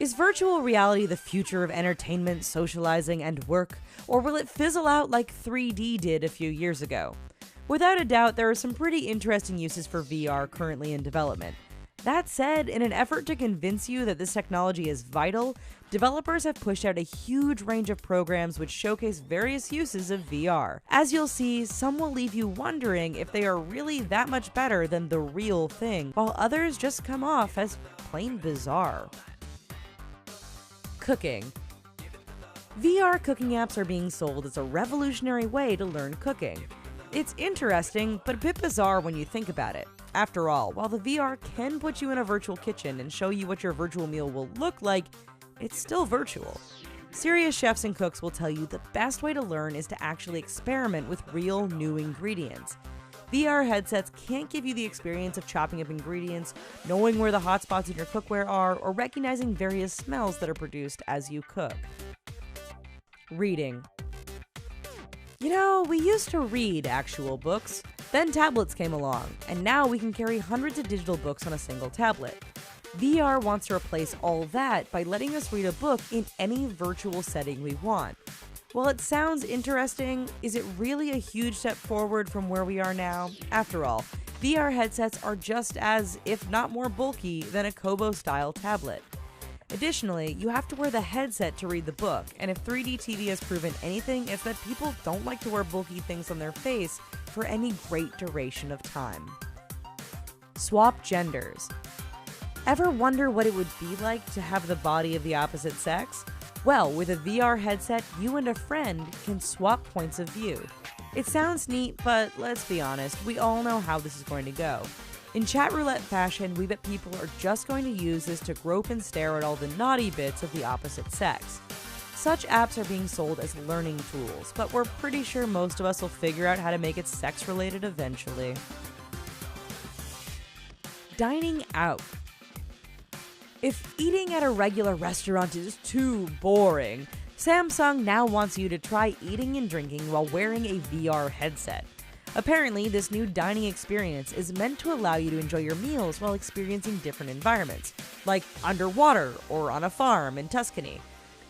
Is virtual reality the future of entertainment, socializing, and work, or will it fizzle out like 3D did a few years ago? Without a doubt, there are some pretty interesting uses for VR currently in development. That said, in an effort to convince you that this technology is vital, developers have pushed out a huge range of programs which showcase various uses of VR. As you'll see, some will leave you wondering if they are really that much better than the real thing, while others just come off as plain bizarre. Cooking. VR cooking apps are being sold as a revolutionary way to learn cooking. It's interesting, but a bit bizarre when you think about it. After all, while the VR can put you in a virtual kitchen and show you what your virtual meal will look like, it's still virtual. Serious chefs and cooks will tell you the best way to learn is to actually experiment with real new ingredients. VR headsets can't give you the experience of chopping up ingredients, knowing where the hot spots in your cookware are, or recognizing various smells that are produced as you cook. Reading. You know, we used to read actual books, then tablets came along, and now we can carry hundreds of digital books on a single tablet. VR wants to replace all that by letting us read a book in any virtual setting we want. While it sounds interesting, is it really a huge step forward from where we are now? After all, VR headsets are just as, if not more bulky, than a Kobo-style tablet. Additionally, you have to wear the headset to read the book, and if 3D TV has proven anything, it's that people don't like to wear bulky things on their face for any great duration of time. Swap genders. Ever wonder what it would be like to have the body of the opposite sex? Well, with a VR headset, you and a friend can swap points of view. It sounds neat, but let's be honest, we all know how this is going to go. In chat roulette fashion, we bet people are just going to use this to grope and stare at all the naughty bits of the opposite sex. Such apps are being sold as learning tools, but we're pretty sure most of us will figure out how to make it sex-related eventually. Dining out. If eating at a regular restaurant is too boring, Samsung now wants you to try eating and drinking while wearing a VR headset. Apparently, this new dining experience is meant to allow you to enjoy your meals while experiencing different environments, like underwater or on a farm in Tuscany.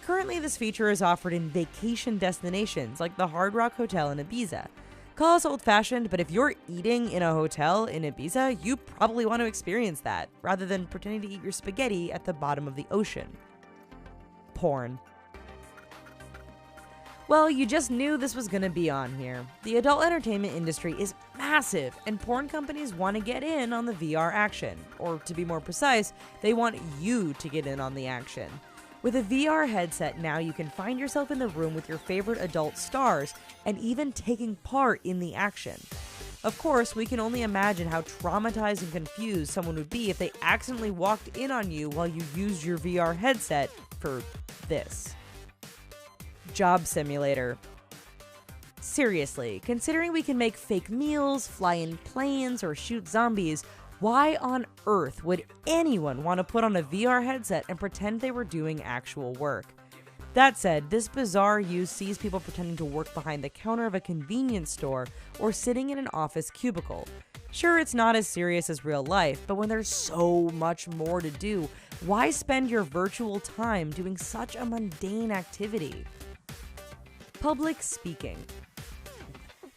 Currently, this feature is offered in vacation destinations like the Hard Rock Hotel in Ibiza. Call us old-fashioned, but if you're eating in a hotel in Ibiza, you probably want to experience that, rather than pretending to eat your spaghetti at the bottom of the ocean. Porn. Well, you just knew this was going to be on here. The adult entertainment industry is massive, and porn companies want to get in on the VR action. Or to be more precise, they want you to get in on the action. With a VR headset now, you can find yourself in the room with your favorite adult stars, and even taking part in the action. Of course, we can only imagine how traumatized and confused someone would be if they accidentally walked in on you while you used your VR headset for this. Job simulator. Seriously, considering we can make fake meals, fly in planes, or shoot zombies, why on earth would anyone want to put on a VR headset and pretend they were doing actual work? That said, this bizarre use sees people pretending to work behind the counter of a convenience store or sitting in an office cubicle. Sure, it's not as serious as real life, but when there's so much more to do, why spend your virtual time doing such a mundane activity? Public speaking.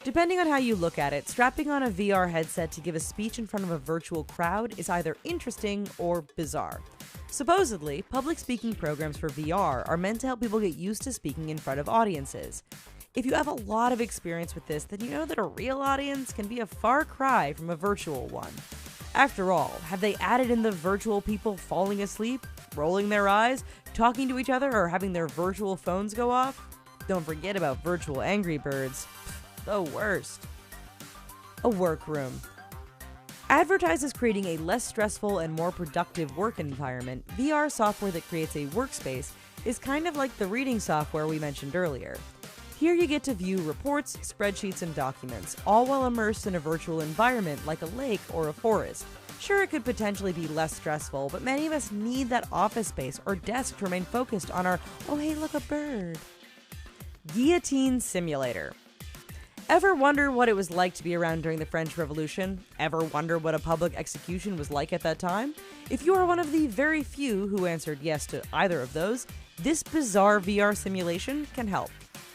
Depending on how you look at it, strapping on a VR headset to give a speech in front of a virtual crowd is either interesting or bizarre. Supposedly, public speaking programs for VR are meant to help people get used to speaking in front of audiences. If you have a lot of experience with this, then you know that a real audience can be a far cry from a virtual one. After all, have they added in the virtual people falling asleep, rolling their eyes, talking to each other, or having their virtual phones go off? Don't forget about virtual Angry Birds. The worst. A workroom. Advertised as creating a less stressful and more productive work environment, VR software that creates a workspace is kind of like the reading software we mentioned earlier. Here you get to view reports, spreadsheets, and documents, all while immersed in a virtual environment like a lake or a forest. Sure, it could potentially be less stressful, but many of us need that office space or desk to remain focused on our, oh hey look, a bird. Guillotine simulator. Ever wonder what it was like to be around during the French Revolution? Ever wonder what a public execution was like at that time? If you are one of the very few who answered yes to either of those, this bizarre VR simulation can help.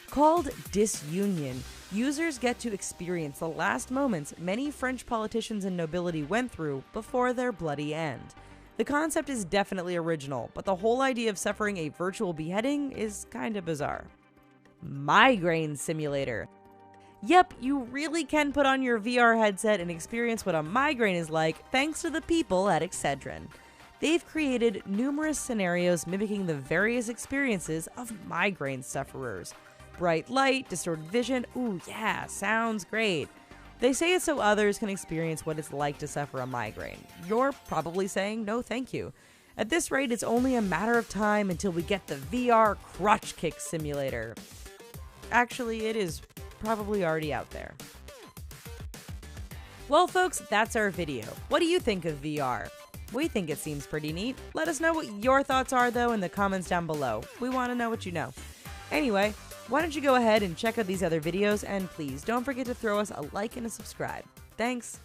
Called Disunion, users get to experience the last moments many French politicians and nobility went through before their bloody end. The concept is definitely original, but the whole idea of suffering a virtual beheading is kinda bizarre. Migraine Simulator. Yep, you really can put on your VR headset and experience what a migraine is like thanks to the people at Excedrin. They've created numerous scenarios mimicking the various experiences of migraine sufferers. Bright light, distorted vision, ooh yeah, sounds great. They say it so others can experience what it's like to suffer a migraine. You're probably saying no thank you. At this rate, it's only a matter of time until we get the VR Crotch Kick Simulator. Actually, it is probably already out there. Well, folks, that's our video. What do you think of VR? We think it seems pretty neat. Let us know what your thoughts are, though, in the comments down below. We want to know what you know. Anyway, why don't you go ahead and check out these other videos, and please don't forget to throw us a like and a subscribe. Thanks!